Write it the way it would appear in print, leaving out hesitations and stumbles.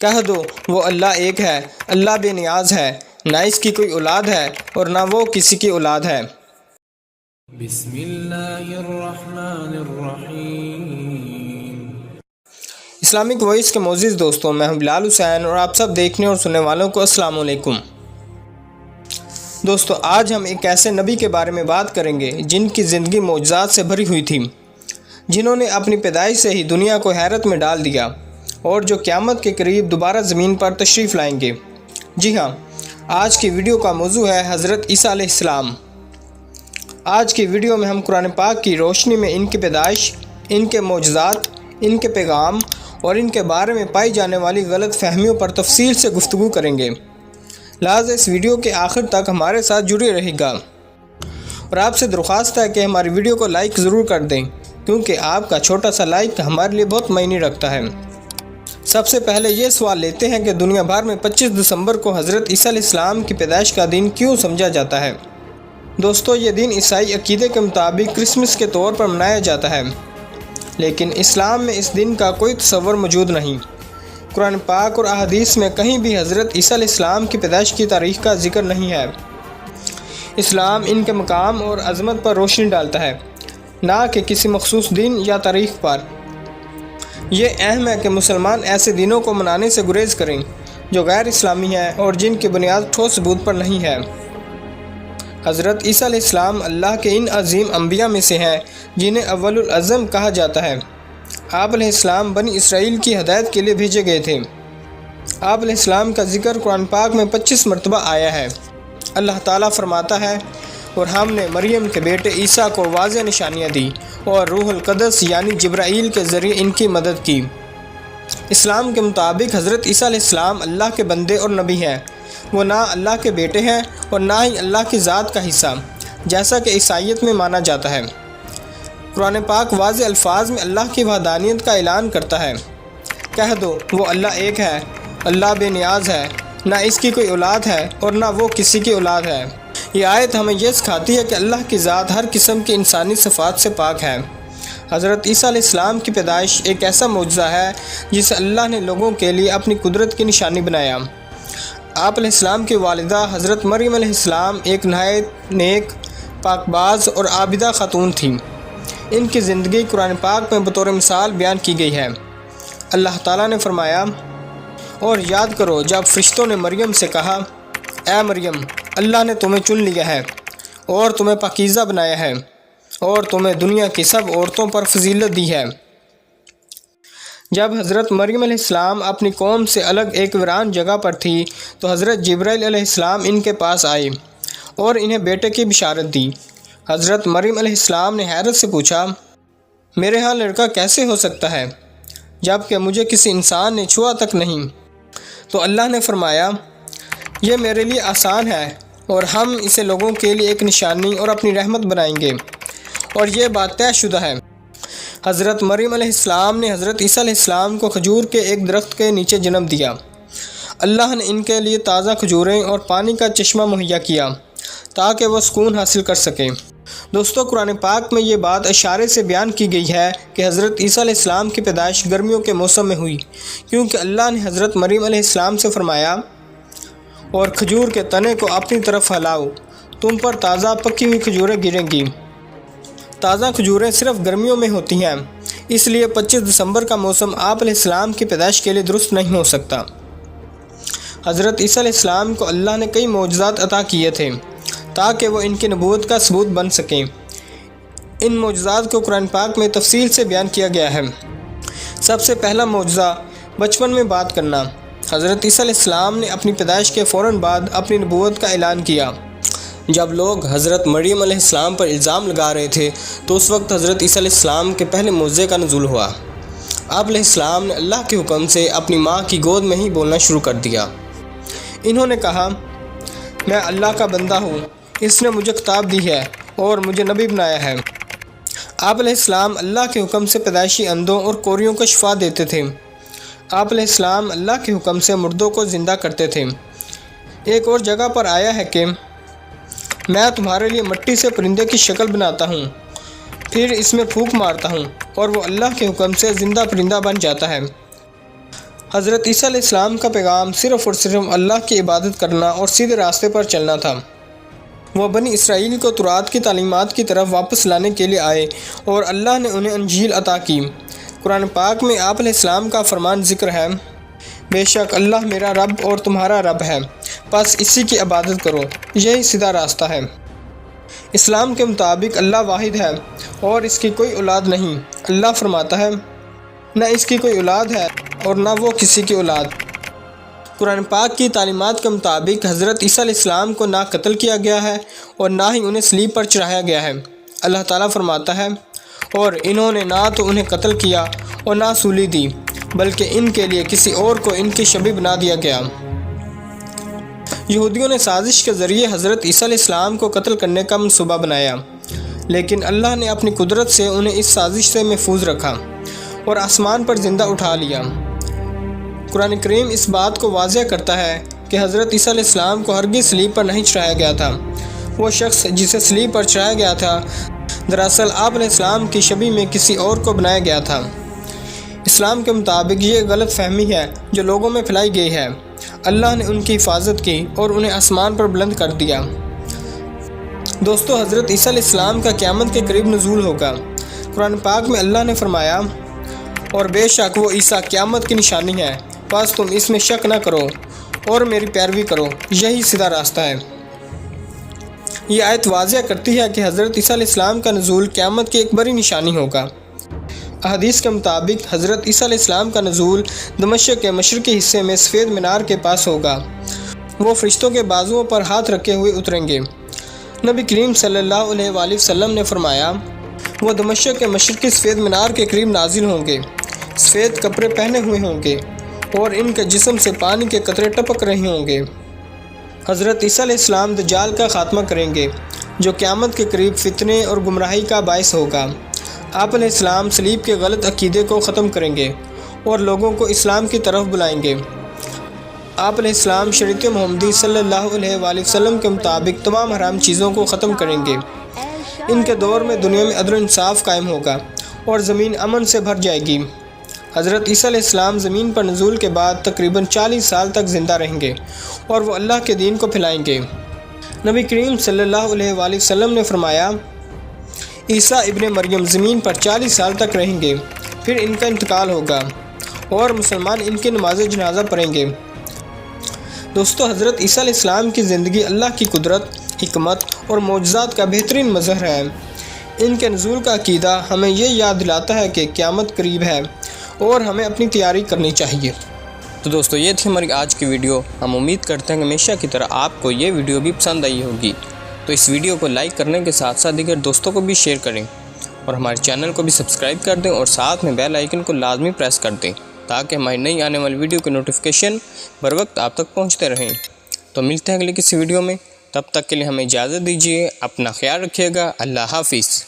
کہہ دو وہ اللہ ایک ہے، اللہ بے نیاز ہے، نہ اس کی کوئی اولاد ہے اور نہ وہ کسی کی اولاد ہے۔ بسم اللہ الرحمن الرحیم۔ اسلامک وائس کے معزز دوستوں، میں ہوں بلال حسین اور آپ سب دیکھنے اور سننے والوں کو السلام علیکم۔ دوستو، آج ہم ایک ایسے نبی کے بارے میں بات کریں گے جن کی زندگی معجزات سے بھری ہوئی تھی، جنہوں نے اپنی پیدائش سے ہی دنیا کو حیرت میں ڈال دیا اور جو قیامت کے قریب دوبارہ زمین پر تشریف لائیں گے۔ جی ہاں، آج کی ویڈیو کا موضوع ہے حضرت عیسیٰ علیہ السلام۔ آج کی ویڈیو میں ہم قرآن پاک کی روشنی میں ان کی پیدائش، ان کے معجزات، ان کے پیغام اور ان کے بارے میں پائی جانے والی غلط فہمیوں پر تفصیل سے گفتگو کریں گے۔ لہٰذا اس ویڈیو کے آخر تک ہمارے ساتھ جڑے رہے گا اور آپ سے درخواست ہے کہ ہماری ویڈیو کو لائک ضرور کر دیں، کیونکہ آپ کا چھوٹا سا لائک ہمارے لیے بہت معنی رکھتا ہے۔ سب سے پہلے یہ سوال لیتے ہیں کہ دنیا بھر میں 25 دسمبر کو حضرت عیسیٰ علیہ السلام کی پیدائش کا دن کیوں سمجھا جاتا ہے؟ دوستو، یہ دن عیسائی عقیدے کے مطابق کرسمس کے طور پر منایا جاتا ہے، لیکن اسلام میں اس دن کا کوئی تصور موجود نہیں۔ قرآن پاک اور احادیث میں کہیں بھی حضرت عیسیٰ علیہ السلام کی پیدائش کی تاریخ کا ذکر نہیں ہے۔ اسلام ان کے مقام اور عظمت پر روشنی ڈالتا ہے، نہ کہ کسی مخصوص دن یا تاریخ پر۔ یہ اہم ہے کہ مسلمان ایسے دنوں کو منانے سے گریز کریں جو غیر اسلامی ہیں اور جن کی بنیاد ٹھوس ثبوت پر نہیں ہے۔ حضرت عیسیٰ علیہ السلام اللہ کے ان عظیم انبیاء میں سے ہیں جنہیں اول العزم کہا جاتا ہے۔ آپ علیہ السلام بنی اسرائیل کی ہدایت کے لیے بھیجے گئے تھے۔ آپ علیہ السلام کا ذکر قرآن پاک میں 25 مرتبہ آیا ہے۔ اللہ تعالیٰ فرماتا ہے، اور ہم نے مریم کے بیٹے عیسیٰ کو واضح نشانیاں دی اور روح القدس یعنی جبرائیل کے ذریعے ان کی مدد کی۔ اسلام کے مطابق حضرت عیسیٰ علیہ السلام اللہ کے بندے اور نبی ہیں۔ وہ نہ اللہ کے بیٹے ہیں اور نہ ہی اللہ کی ذات کا حصہ، جیسا کہ عیسائیت میں مانا جاتا ہے۔ قرآن پاک واضح الفاظ میں اللہ کی وحدانیت کا اعلان کرتا ہے۔ کہہ دو وہ اللہ ایک ہے، اللہ بے نیاز ہے، نہ اس کی کوئی اولاد ہے اور نہ وہ کسی کی اولاد ہے۔ یہ آیت ہمیں یہ سکھاتی ہے کہ اللہ کی ذات ہر قسم کی انسانی صفات سے پاک ہے۔ حضرت عیسیٰ علیہ السلام کی پیدائش ایک ایسا معجزہ ہے جسے اللہ نے لوگوں کے لیے اپنی قدرت کی نشانی بنایا۔ آپ علیہ السلام کی والدہ حضرت مریم علیہ السلام ایک نہایت نیک، پاک باز اور عابدہ خاتون تھیں۔ ان کی زندگی قرآن پاک میں بطور مثال بیان کی گئی ہے۔ اللہ تعالیٰ نے فرمایا، اور یاد کرو جب فرشتوں نے مریم سے کہا، اے مریم، اللہ نے تمہیں چن لیا ہے اور تمہیں پاکیزہ بنایا ہے اور تمہیں دنیا کی سب عورتوں پر فضیلت دی ہے۔ جب حضرت مریم علیہ السلام اپنی قوم سے الگ ایک ویران جگہ پر تھی تو حضرت جبرائیل علیہ السلام ان کے پاس آئے اور انہیں بیٹے کی بشارت دی۔ حضرت مریم علیہ السلام نے حیرت سے پوچھا، میرے ہاں لڑکا کیسے ہو سکتا ہے جب کہ مجھے کسی انسان نے چھوا تک نہیں؟ تو اللہ نے فرمایا، یہ میرے لیے آسان ہے اور ہم اسے لوگوں کے لیے ایک نشانی اور اپنی رحمت بنائیں گے، اور یہ بات طے شدہ ہے۔ حضرت مریم علیہ السلام نے حضرت عیسیٰ علیہ السلام کو کھجور کے ایک درخت کے نیچے جنم دیا۔ اللہ نے ان کے لیے تازہ کھجوریں اور پانی کا چشمہ مہیا کیا تاکہ وہ سکون حاصل کر سکیں۔ دوستو، قرآن پاک میں یہ بات اشارے سے بیان کی گئی ہے کہ حضرت عیسیٰ علیہ السلام کی پیدائش گرمیوں کے موسم میں ہوئی، کیونکہ اللہ نے حضرت مریم علیہ السلام سے فرمایا، اور کھجور کے تنے کو اپنی طرف پھیلاؤ، تم پر تازہ پکی ہوئی کھجوریں گریں گی۔ تازہ کھجوریں صرف گرمیوں میں ہوتی ہیں، اس لیے 25 دسمبر کا موسم آپ علیہ السلام کی پیدائش کے لیے درست نہیں ہو سکتا۔ حضرت عیسیٰ علیہ السلام کو اللہ نے کئی معجزات عطا کیے تھے تاکہ وہ ان کی نبوت کا ثبوت بن سکیں۔ ان معجزات کو قرآن پاک میں تفصیل سے بیان کیا گیا ہے۔ سب سے پہلا معجزہ بچپن میں بات کرنا۔ حضرت عیسیٰ علیہ السلام نے اپنی پیدائش کے فوراً بعد اپنی نبوت کا اعلان کیا۔ جب لوگ حضرت مریم علیہ السلام پر الزام لگا رہے تھے تو اس وقت حضرت عیسیٰ علیہ السلام کے پہلے معجزے کا نزول ہوا۔ آپ علیہ السلام نے اللہ کے حکم سے اپنی ماں کی گود میں ہی بولنا شروع کر دیا۔ انہوں نے کہا، میں اللہ کا بندہ ہوں، اس نے مجھے کتاب دی ہے اور مجھے نبی بنایا ہے۔ آپ علیہ السلام اللہ کے حکم سے پیدائشی اندھوں اور کوریوں کو شفا دیتے تھے۔ آپ علیہ السلام اللہ کے حکم سے مردوں کو زندہ کرتے تھے۔ ایک اور جگہ پر آیا ہے کہ میں تمہارے لیے مٹی سے پرندے کی شکل بناتا ہوں، پھر اس میں پھونک مارتا ہوں اور وہ اللہ کے حکم سے زندہ پرندہ بن جاتا ہے۔ حضرت عیسیٰ علیہ السلام کا پیغام صرف اور صرف اللہ کی عبادت کرنا اور سیدھے راستے پر چلنا تھا۔ وہ بنی اسرائیل کو تورات کی تعلیمات کی طرف واپس لانے کے لیے آئے اور اللہ نے انہیں انجیل عطا کی۔ قرآن پاک میں آپ علیہ السلام کا فرمان ذکر ہے، بے شک اللہ میرا رب اور تمہارا رب ہے، بس اسی کی عبادت کرو، یہی سیدھا راستہ ہے۔ اسلام کے مطابق اللہ واحد ہے اور اس کی کوئی اولاد نہیں۔ اللہ فرماتا ہے، نہ اس کی کوئی اولاد ہے اور نہ وہ کسی کی اولاد۔ قرآن پاک کی تعلیمات کے مطابق حضرت عیسیٰ علیہ السلام کو نہ قتل کیا گیا ہے اور نہ ہی انہیں صلیب پر چڑھایا گیا ہے۔ اللہ تعالیٰ فرماتا ہے، اور انہوں نے نہ تو انہیں قتل کیا اور نہ سولی دی، بلکہ ان کے لیے کسی اور کو ان کی شبیہ بنا دیا گیا۔ یہودیوں نے سازش کے ذریعے حضرت عیسیٰ علیہ السلام کو قتل کرنے کا منصوبہ بنایا، لیکن اللہ نے اپنی قدرت سے انہیں اس سازش سے محفوظ رکھا اور آسمان پر زندہ اٹھا لیا۔ قرآن کریم اس بات کو واضح کرتا ہے کہ حضرت عیسیٰ علیہ السلام کو ہرگز صلیب پر نہیں چڑھایا گیا تھا۔ وہ شخص جسے صلیب پر چڑھایا گیا تھا دراصل آپ علیہ السلام کی شبیہ میں کسی اور کو بنایا گیا تھا۔ اسلام کے مطابق یہ غلط فہمی ہے جو لوگوں میں پھیلائی گئی ہے۔ اللہ نے ان کی حفاظت کی اور انہیں آسمان پر بلند کر دیا۔ دوستو، حضرت عیسیٰ علیہ السلام کا قیامت کے قریب نزول ہوگا۔ قرآن پاک میں اللہ نے فرمایا، اور بے شک وہ عیسیٰ قیامت کی نشانی ہے، بس تم اس میں شک نہ کرو اور میری پیروی کرو، یہی سیدھا راستہ ہے۔ یہ آیت واضح کرتی ہے کہ حضرت عیسیٰ علیہ السلام کا نزول قیامت کی ایک بڑی نشانی ہوگا۔ احادیث کے مطابق حضرت عیسیٰ علیہ السلام کا نزول دمشق کے مشرقی حصے میں سفید مینار کے پاس ہوگا۔ وہ فرشتوں کے بازوؤں پر ہاتھ رکھے ہوئے اتریں گے۔ نبی کریم صلی اللہ علیہ وآلہ وسلم نے فرمایا، وہ دمشق کے مشرقی سفید مینار کے قریب نازل ہوں گے، سفید کپڑے پہنے ہوئے ہوں گے اور ان کے جسم سے پانی کے قطرے ٹپک رہے ہوں گے۔ حضرت عیسیٰ علیہ السلام دجال کا خاتمہ کریں گے، جو قیامت کے قریب فتنے اور گمراہی کا باعث ہوگا۔ آپ علیہ السلام صلیب کے غلط عقیدے کو ختم کریں گے اور لوگوں کو اسلام کی طرف بلائیں گے۔ آپ علیہ السلام شریعت محمدی صلی اللہ علیہ وآلہ وسلم کے مطابق تمام حرام چیزوں کو ختم کریں گے۔ ان کے دور میں دنیا میں عدل و انصاف قائم ہوگا اور زمین امن سے بھر جائے گی۔ حضرت عیسیٰ علیہ السلام زمین پر نزول کے بعد تقریباً 40 سال تک زندہ رہیں گے اور وہ اللہ کے دین کو پھیلائیں گے۔ نبی کریم صلی اللہ علیہ وآلہ وسلم نے فرمایا، عیسیٰ ابن مریم زمین پر 40 سال تک رہیں گے، پھر ان کا انتقال ہوگا اور مسلمان ان کی نماز جنازہ پڑھیں گے۔ دوستو، حضرت عیسیٰ علیہ السلام کی زندگی اللہ کی قدرت، حکمت اور معجزات کا بہترین مظہر ہے۔ ان کے نزول کا عقیدہ ہمیں یہ یاد دلاتا ہے کہ قیامت قریب ہے اور ہمیں اپنی تیاری کرنی چاہیے۔ تو دوستو، یہ تھی ہماری آج کی ویڈیو۔ ہم امید کرتے ہیں کہ ہمیشہ کی طرح آپ کو یہ ویڈیو بھی پسند آئی ہوگی۔ تو اس ویڈیو کو لائک کرنے کے ساتھ ساتھ دیگر دوستوں کو بھی شیئر کریں اور ہمارے چینل کو بھی سبسکرائب کر دیں اور ساتھ میں بیل آئیکن کو لازمی پریس کر دیں تاکہ ہماری نئی آنے والی ویڈیو کے نوٹیفیکیشن بر وقت آپ تک پہنچتے رہیں۔ تو ملتے ہیں اگلی کسی ویڈیو میں، تب تک کے لیے ہمیں اجازت دیجیے، اپنا خیال رکھیے گا۔ اللہ حافظ۔